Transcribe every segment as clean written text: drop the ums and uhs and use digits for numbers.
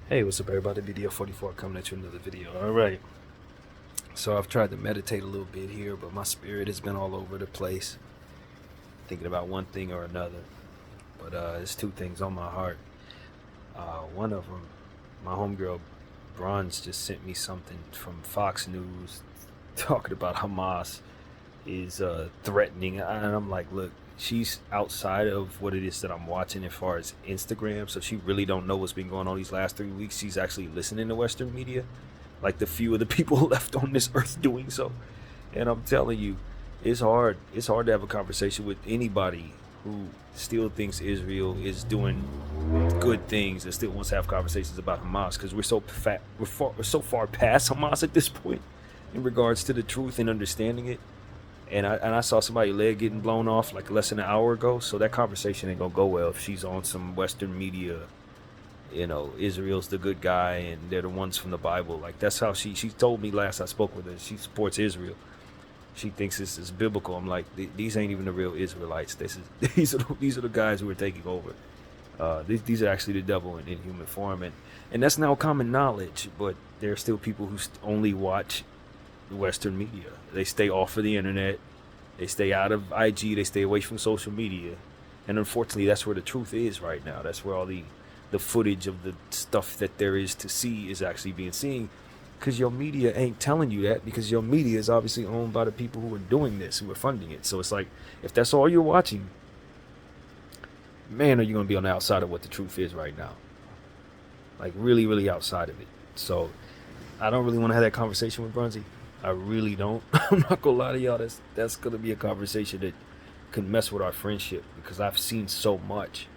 Hey, what's up, everybody? BDF 44 coming at you with another video. All right. So I've tried to meditate a little bit here, but my spirit has been all over the place, thinking about one thing or another. But there's two things on my heart. One of them, my homegirl Bronze just sent me something from Fox News talking about Hamas is threatening, and I'm like, look, she's outside of what it is that I'm watching as far as Instagram, so she really don't know what's been going on these last 3 weeks. She's actually listening to Western media, like the few of the people left on this earth doing so. And I'm telling you, it's hard. It's hard to have a conversation with anybody who still thinks Israel is doing good things and still wants to have conversations about Hamas, because we're so far past Hamas at this point in regards to the truth and understanding it. And I saw somebody's leg getting blown off like less than an hour ago. So that conversation ain't gonna go well if she's on some Western media. Israel's the good guy and they're the ones from the Bible. Like, that's how she told me last I spoke with her. She supports Israel. She thinks this is biblical. I'm like, these ain't even the real Israelites. These are the guys who are taking over. These are actually the devil in human form, and that's now common knowledge. But there are still people who only watch the Western media. They stay off of the internet. They stay out of IG. They stay away from social media. And unfortunately, that's where the truth is right now. That's where all the footage of the stuff that there is to see is actually being seen. Because your media ain't telling you that, because your media is obviously owned by the people who are doing this, who are funding it. So it's like, if that's all you're watching, man, are you going to be on the outside of what the truth is right now? Like, really, really outside of it. So I don't really want to have that conversation with Brunzy. I really don't. I'm not gonna lie to y'all. That's gonna be a conversation that could mess with our friendship, because I've seen so much,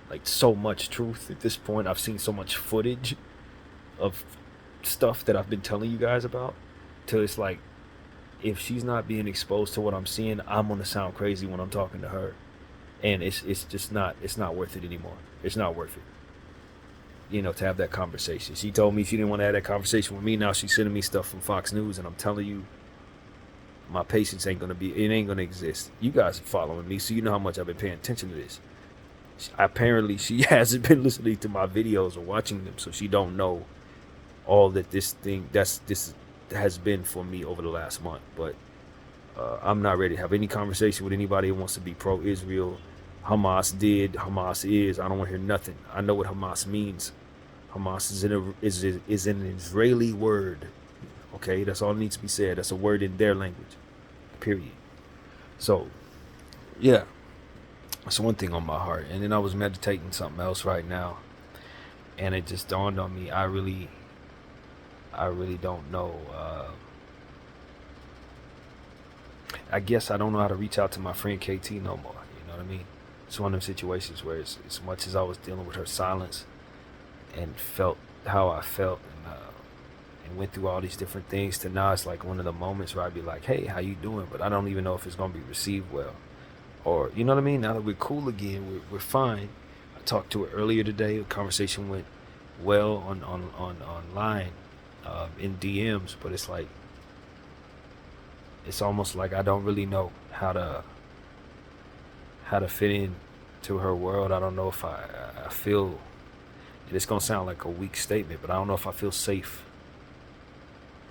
like so much truth at this point. I've seen so much footage of stuff that I've been telling you guys about, till it's like, if she's not being exposed to what I'm seeing, I'm gonna sound crazy when I'm talking to her, and it's just not worth it anymore. It's not worth it. To have that conversation. She told me she didn't want to have that conversation with me. Now she's sending me stuff from Fox News, and I'm telling you, my patience ain't gonna exist. You guys are following me, so you know how much I've been paying attention to this. Apparently, she hasn't been listening to my videos or watching them, so she don't know all that this has been for me over the last month. But I'm not ready to have any conversation with anybody who wants to be pro-Israel. Hamas did, Hamas is. I don't want to hear nothing. I know what Hamas means. Hamas is an Israeli word. Okay, that's all that needs to be said. That's a word in their language. Period. So, yeah, that's one thing on my heart. And then I was meditating something else right now, and it just dawned on me. I really don't know. I guess I don't know how to reach out to my friend KT no more. You know what I mean? It's one of them situations where, as much as I was dealing with her silence and felt how I felt, and went through all these different things, to now it's like one of the moments where I'd be like, hey, how you doing? But I don't even know if it's going to be received well. Or, you know what I mean? Now that we're cool again, we're fine. I talked to her earlier today. The conversation went well on online, in DMs, but it's like, it's almost like I don't really know how to fit in to her world. I don't know if I feel, and it's gonna sound like a weak statement, but I don't know if I feel safe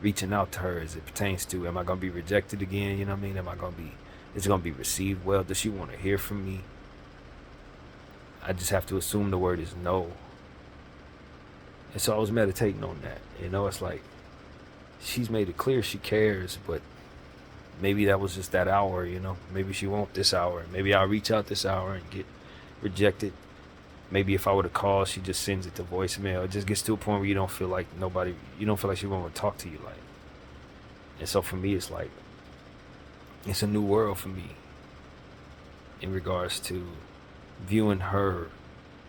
reaching out to her as it pertains to, am I gonna be rejected again? You know what I mean? Is it gonna be received well? Does she want to hear from me? I just have to assume the word is no. And so I was meditating on that. It's like, she's made it clear she cares, but maybe that was just that hour. Maybe she won't this hour. Maybe I'll reach out this hour and get rejected. Maybe if I were to call, she just sends it to voicemail. It just gets to a point where you don't feel like she won't talk to you. Like, and so for me, it's like, it's a new world for me in regards to viewing her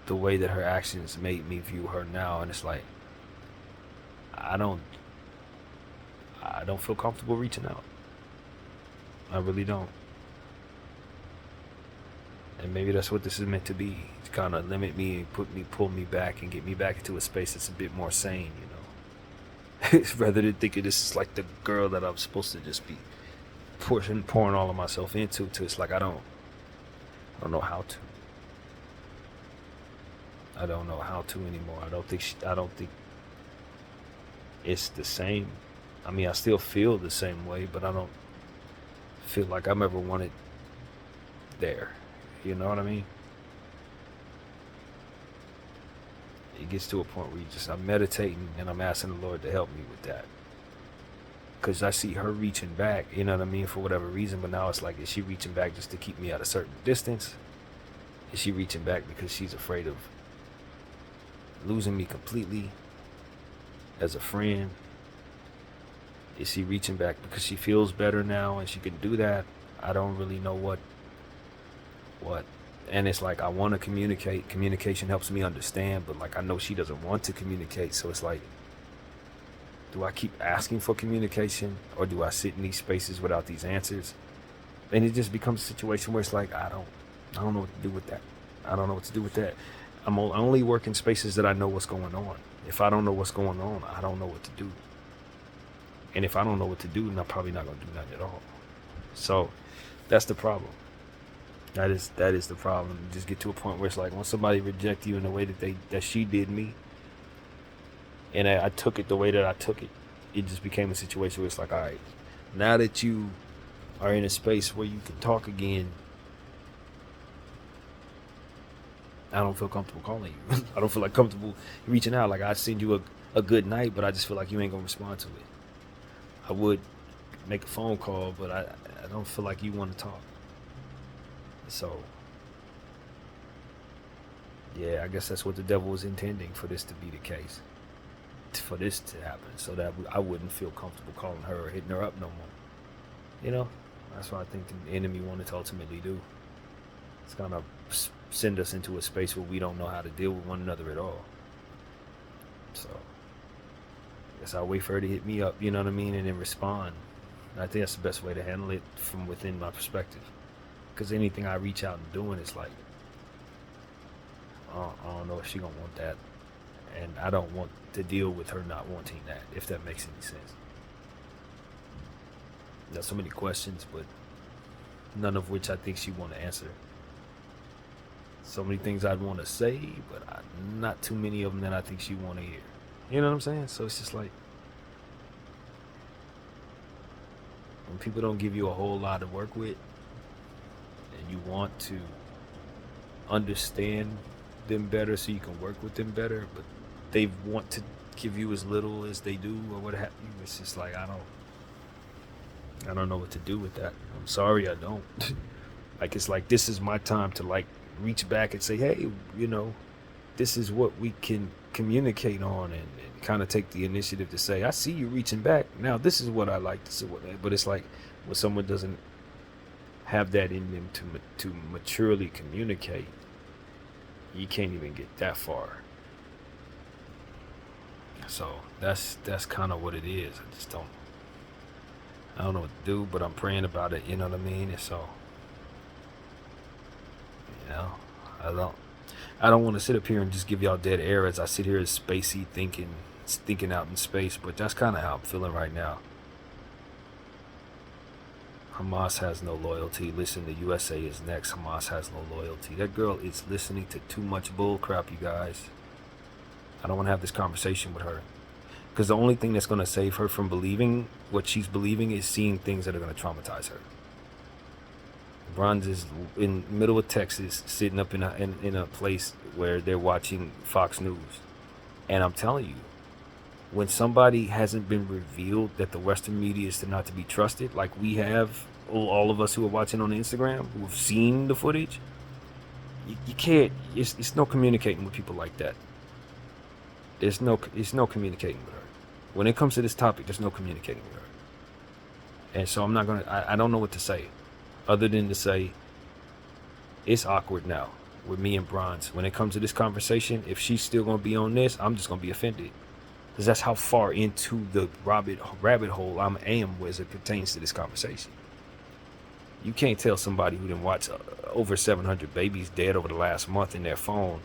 the way that her actions made me view her now. And it's like, I don't feel comfortable reaching out. I really don't. And maybe that's what this is meant to be, to kind of limit me and pull me back and get me back into a space that's a bit more sane, rather than thinking this is like the girl that I'm supposed to just be pouring all of myself into. It's like, I don't know how to. I don't know how to anymore. I don't think it's the same. I mean, I still feel the same way, but I don't feel like I'm ever wanted there. You know what I mean? It gets to a point where I'm meditating and I'm asking the Lord to help me with that. Because I see her reaching back, you know what I mean, for whatever reason. But now it's like, is she reaching back just to keep me at a certain distance? Is she reaching back because she's afraid of losing me completely as a friend? Is she reaching back because she feels better now and she can do that? I don't really know what. And it's like, I want to communicate. Communication helps me understand, but like, I know she doesn't want to communicate. So it's like, do I keep asking for communication, or do I sit in these spaces without these answers? And it just becomes a situation where it's like, I don't know what to do with that. I don't know what to do with that. I'm only working spaces that I know what's going on. If I don't know what's going on, I don't know what to do. And if I don't know what to do, then I'm probably not going to do nothing at all. So that's the problem. That is the problem. You just get to a point where it's like, when somebody reject you in the way that she did me, and I took it the way that I took it, it just became a situation where it's like, all right, now that you are in a space where you can talk again, I don't feel comfortable calling you. I don't feel like comfortable reaching out. Like, I send you a good night, but I just feel like you ain't gonna respond to it. I would make a phone call, but I don't feel like you want to talk. So, yeah, I guess that's what the devil was intending, for this to be the case, for this to happen, so that I wouldn't feel comfortable calling her or hitting her up no more. You know, that's what I think the enemy wanted to ultimately do. It's kind of send us into a space where we don't know how to deal with one another at all. So, I guess I'll wait for her to hit me up, you know what I mean, and then respond. And I think that's the best way to handle it from within my perspective. Because anything I reach out and doing is like, I don't know if she gonna want that, and I don't want to deal with her not wanting that, if that makes any sense. There's so many questions, but none of which I think she want to answer. So many things I'd want to say, but not too many of them that I think she want to hear. You know what I'm saying? So it's just like, when people don't give you a whole lot to work with, and you want to understand them better so you can work with them better, but they want to give you as little as they do or what have you, it's just like, I don't know what to do with that. I'm sorry, I don't. Like, it's like, this is my time to like reach back and say, hey, you know, this is what we can communicate on, and kind of take the initiative to say, I see you reaching back. Now, this is what I like to say. But it's like, when someone doesn't have that in them to maturely communicate, you can't even get that far. So that's kind of what it is. I don't know what to do, but I'm praying about it, you know what I mean? And so, you know, I don't want to sit up here and just give y'all dead air as I sit here as spacey thinking out in space, but that's kind of how I'm feeling right now. Hamas has no loyalty. Listen, the USA is next. Hamas has no loyalty. That girl is listening to too much bull crap, you guys. I don't want to have this conversation with her, because the only thing that's going to save her from believing what she's believing is seeing things that are going to traumatize her. Bronze is in the middle of Texas, sitting up in a place where they're watching Fox News. And I'm telling you, when somebody hasn't been revealed that the Western media is not to be trusted, like we have, all of us who are watching on Instagram, who have seen the footage, you can't, it's no communicating with people like that. It's no communicating with her. When it comes to this topic, there's no communicating with her. And so I don't know what to say, other than to say, it's awkward now with me and Bronze. When it comes to this conversation, if she's still going to be on this, I'm just going to be offended. Because that's how far into the rabbit hole I am as it pertains to this conversation. You can't tell somebody who didn't watch over 700 babies dead over the last month in their phone,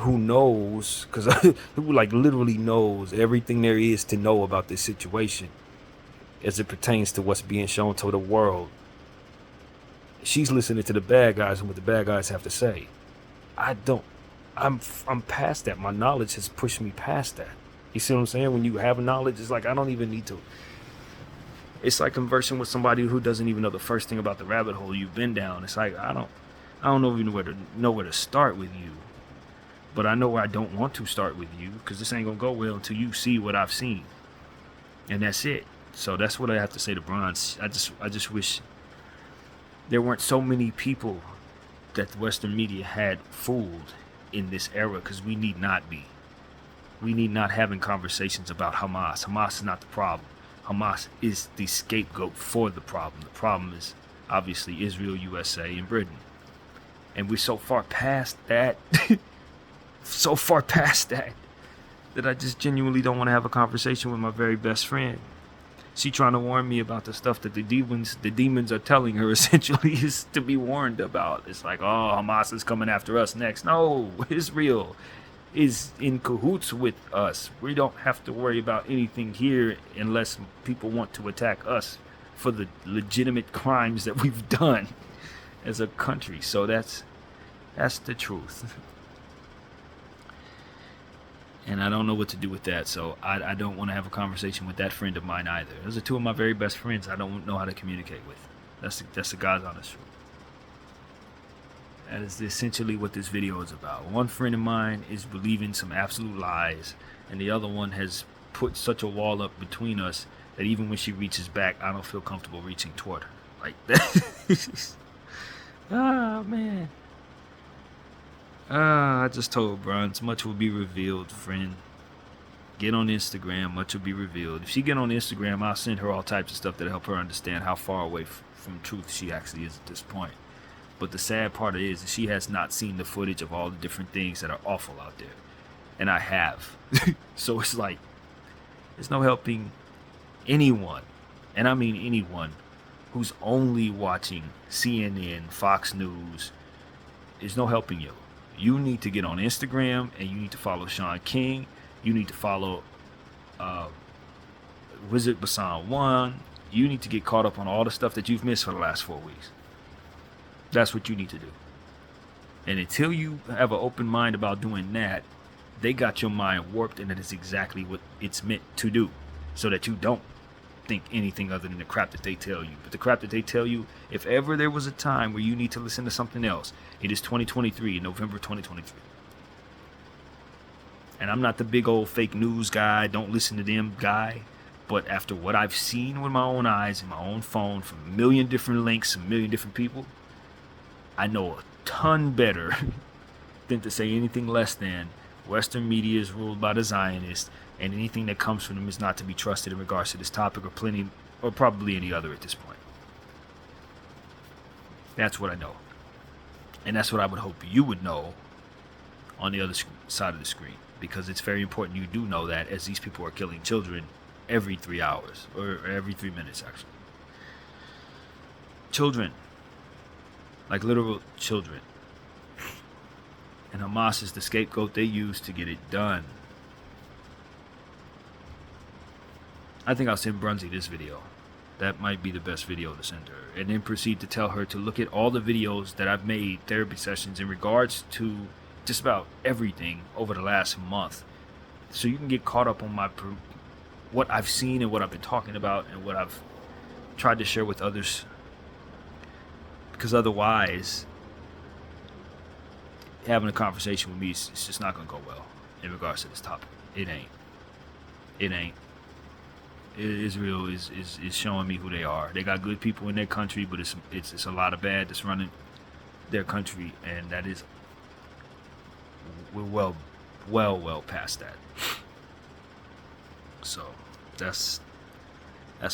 who knows, because who like literally knows everything there is to know about this situation as it pertains to what's being shown to the world. She's listening to the bad guys and what the bad guys have to say. I don't I'm past that. My knowledge has pushed me past that. You see what I'm saying? When you have knowledge, it's like I don't even need to. It's like conversing with somebody who doesn't even know the first thing about the rabbit hole you've been down. It's like I don't know even where to start with you. But I know where I don't want to start with you, because this ain't gonna go well until you see what I've seen. And that's it. So that's what I have to say to Bronze. I just wish there weren't so many people that the Western media had fooled in this era, because we need not be. We need not having conversations about Hamas. Hamas is not the problem. Hamas is the scapegoat for the problem. The problem is obviously Israel, USA, and Britain. And we're so far past that, so far past that I just genuinely don't want to have a conversation with my very best friend. She trying to warn me about the stuff that the demons are telling her essentially is to be warned about. It's like, oh, Hamas is coming after us next. No, Israel is in cahoots with us. We don't have to worry about anything here unless people want to attack us for the legitimate crimes that we've done as a country. So that's the truth. And I don't know what to do with that, so I don't want to have a conversation with that friend of mine either. Those are two of my very best friends I don't know how to communicate with. That's the God's honest truth. That is essentially what this video is about. One friend of mine is believing some absolute lies, and the other one has put such a wall up between us that even when she reaches back, I don't feel comfortable reaching toward her. Like that. Ah, man. I just told Bronze, much will be revealed, friend. Get on Instagram, much will be revealed. If she get on Instagram, I'll send her all types of stuff that'll help her understand how far away from truth she actually is at this point. But the sad part is she has not seen the footage of all the different things that are awful out there. And I have. So it's like, there's no helping anyone, and I mean anyone, who's only watching CNN, Fox News. There's no helping you. You need to get on Instagram, and you need to follow Sean King. You need to follow Wizard Basan 1. You need to get caught up on all the stuff that you've missed for the last 4 weeks. That's what you need to do. And until you have an open mind about doing that, they got your mind warped, and that is exactly what it's meant to do, so that you don't think anything other than the crap that they tell you. But the crap that they tell you, if ever there was a time where you need to listen to something else, it is 2023, November 2023. And I'm not the big old fake news guy, don't listen to them guy. But after what I've seen with my own eyes and my own phone from a million different links, a million different people, I know a ton better than to say anything less than Western media is ruled by the Zionists, and anything that comes from them is not to be trusted in regards to this topic, or probably any other at this point. That's what I know. And that's what I would hope you would know on the other side of the screen, because it's very important you do know that, as these people are killing children every 3 hours, or every 3 minutes actually. Children. Like literal children. And Hamas is the scapegoat they use to get it done. I think I'll send Brunsey this video. That might be the best video to send her. And then proceed to tell her to look at all the videos that I've made, therapy sessions, in regards to just about everything over the last month. So you can get caught up on what I've seen and what I've been talking about and what I've tried to share with others. Because otherwise, having a conversation with me is just not going to go well in regards to this topic. It ain't. Israel is showing me who they are. They got good people in their country, but it's a lot of bad that's running their country, and that is, we're well past that. So that's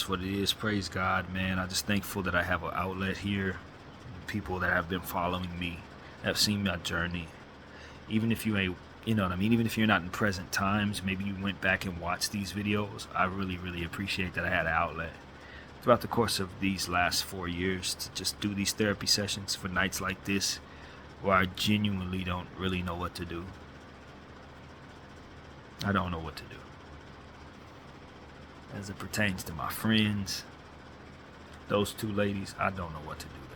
what it is. Praise God, man. I'm just thankful that I have an outlet here. People that have been following me, have seen my journey. Even if you ain't, you know what I mean? Even if you're not in present times, maybe you went back and watched these videos. I really, really appreciate that I had an outlet throughout the course of these last 4 years to just do these therapy sessions for nights like this, where I genuinely don't really know what to do. I don't know what to do. As it pertains to my friends, those two ladies, I don't know what to do there.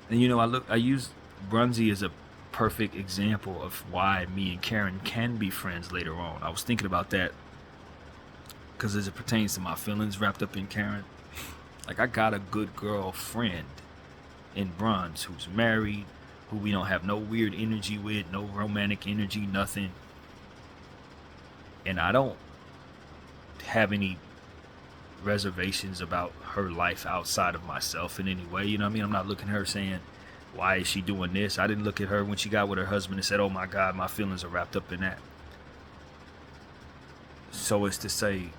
And you know, I use Brunzi is a perfect example of why me and Karen can be friends later on. I was thinking about that because as it pertains to my feelings wrapped up in Karen, like, I got a good girlfriend in Bronze who's married, who we don't have no weird energy with, no romantic energy, nothing. And I don't have any reservations about her life outside of myself in any way. You know what I mean? I'm not looking at her saying, why is she doing this? I didn't look at her when she got with her husband and said, oh my God, my feelings are wrapped up in that. So it's to say,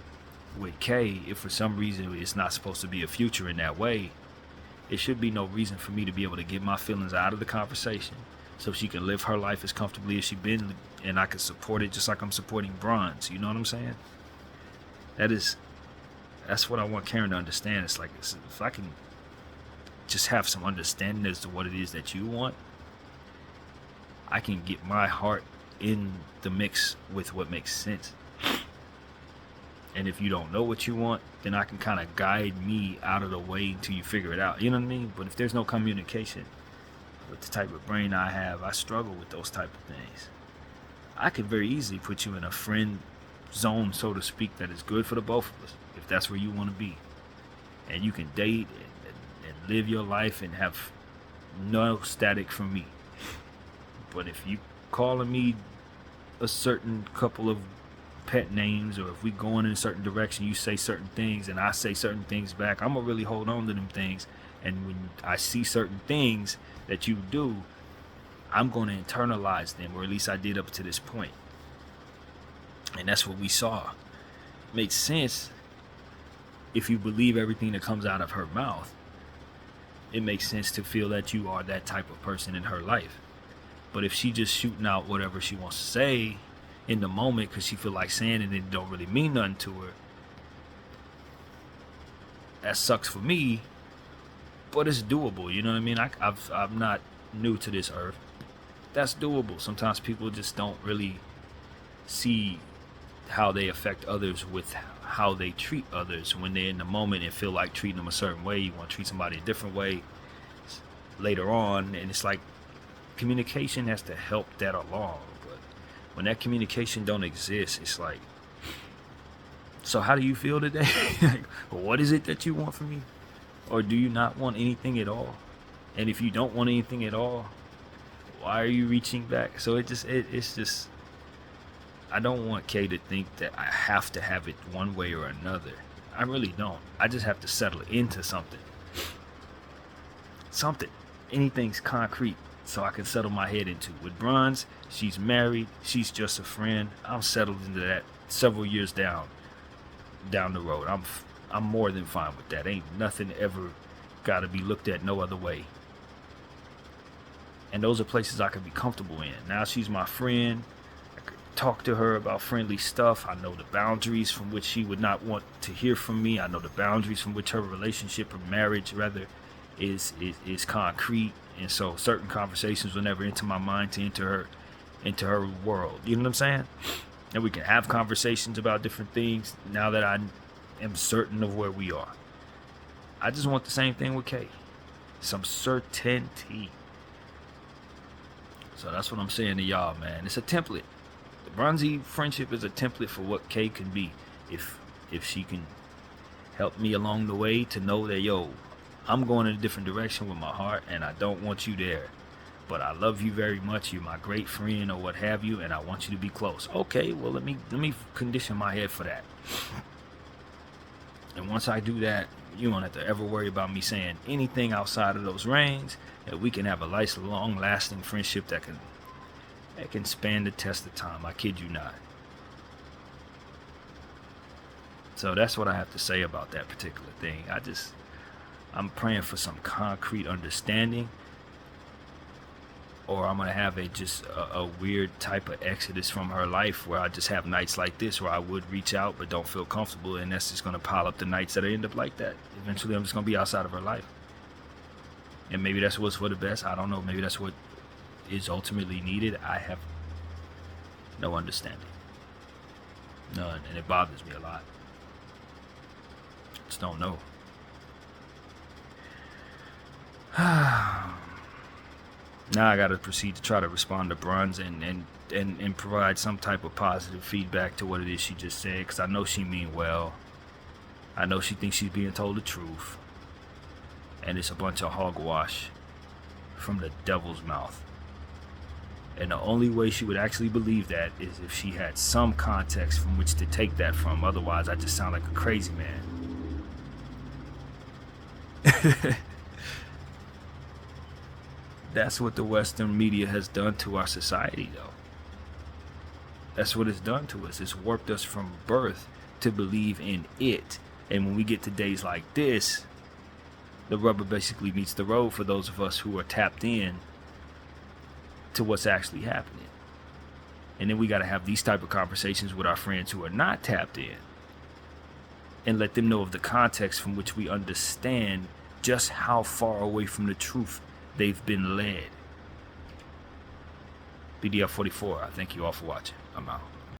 with Kay, if for some reason it's not supposed to be a future in that way, it should be no reason for me to be able to get my feelings out of the conversation so she can live her life as comfortably as she's been, and I can support it just like I'm supporting Bronze. You know what I'm saying? That's what I want Karen to understand. It's like, if I can just have some understanding as to what it is that you want, I can get my heart in the mix with what makes sense. And if you don't know what you want, then I can kind of guide me out of the way until you figure it out. You know what I mean? But if there's no communication, with the type of brain I have, I struggle with those type of things. I could very easily put you in a friend zone, so to speak, that is good for the both of us, if that's where you want to be. And you can date and live your life and have no static from me. But if you calling me a certain couple of pet names, or if we going in a certain direction, you say certain things and I say certain things back, I'm gonna really hold on to them things. And when I see certain things that you do, I'm gonna internalize them, or at least I did up to this point. And that's what we saw. It makes sense if you believe everything that comes out of her mouth. It makes sense to feel that you are that type of person in her life. But if she just shooting out whatever she wants to say in the moment because she feel like saying it and it don't really mean nothing to her, that sucks for me, but it's doable. You know what I mean? I'm not new to this earth. That's doable. Sometimes people just don't really see how they affect others with how they treat others when they're in the moment and feel like treating them a certain way. You want to treat somebody a different way later on, and it's like communication has to help that along. But when that communication don't exist, it's like, so how do you feel today? Like, what is it that you want from me? Or do you not want anything at all? And if you don't want anything at all, why are you reaching back? So it's just I don't want Kay to think that I have to have it one way or another. I really don't. I just have to settle into something. Anything's concrete, so I can settle my head into. With Bronze, she's married, she's just a friend. I'm settled into that several years down the road. I'm more than fine with that. Ain't nothing ever got to be looked at no other way. And those are places I can be comfortable in. Now she's my friend. I could talk to her about friendly stuff. I know the boundaries from which she would not want to hear from me. I know the boundaries from which her relationship or marriage rather is concrete. And so certain conversations will never enter my mind to enter her world. You know what I'm saying? And we can have conversations about different things now that I am certain of where we are. I just want the same thing with Kay. Some certainty. So that's what I'm saying to y'all, man. It's a template. The Bronzy friendship is a template for what Kay can be. If she can help me along the way to know that, yo, I'm going in a different direction with my heart and I don't want you there. But I love you very much. You're my great friend or what have you, and I want you to be close. Okay, well, let me condition my head for that. And once I do that, you don't have to ever worry about me saying anything outside of those reins. That we can have a nice, long-lasting friendship that can span the test of time. I kid you not. So that's what I have to say about that particular thing. I'm praying for some concrete understanding, or I'm gonna have a weird type of exodus from her life where I just have nights like this where I would reach out but don't feel comfortable, and that's just gonna pile up the nights that I end up like that. Eventually I'm just gonna be outside of her life. And maybe that's what's for the best. I don't know. Maybe that's what is ultimately needed. I have no understanding. None. And it bothers me a lot. Just don't know. Now I got to proceed to try to respond to Bruns and provide some type of positive feedback to what it is she just said, because I know she mean well. I know she thinks she's being told the truth, and it's a bunch of hogwash from the devil's mouth. And the only way she would actually believe that is if she had some context from which to take that from. Otherwise, I just sound like a crazy man. That's what the Western media has done to our society, though. That's what it's done to us. It's warped us from birth to believe in it. And when we get to days like this, the rubber basically meets the road for those of us who are tapped in to what's actually happening. And then we got to have these type of conversations with our friends who are not tapped in, and let them know of the context from which we understand just how far away from the truth they've been led. BDF 44, I thank you all for watching. I'm out.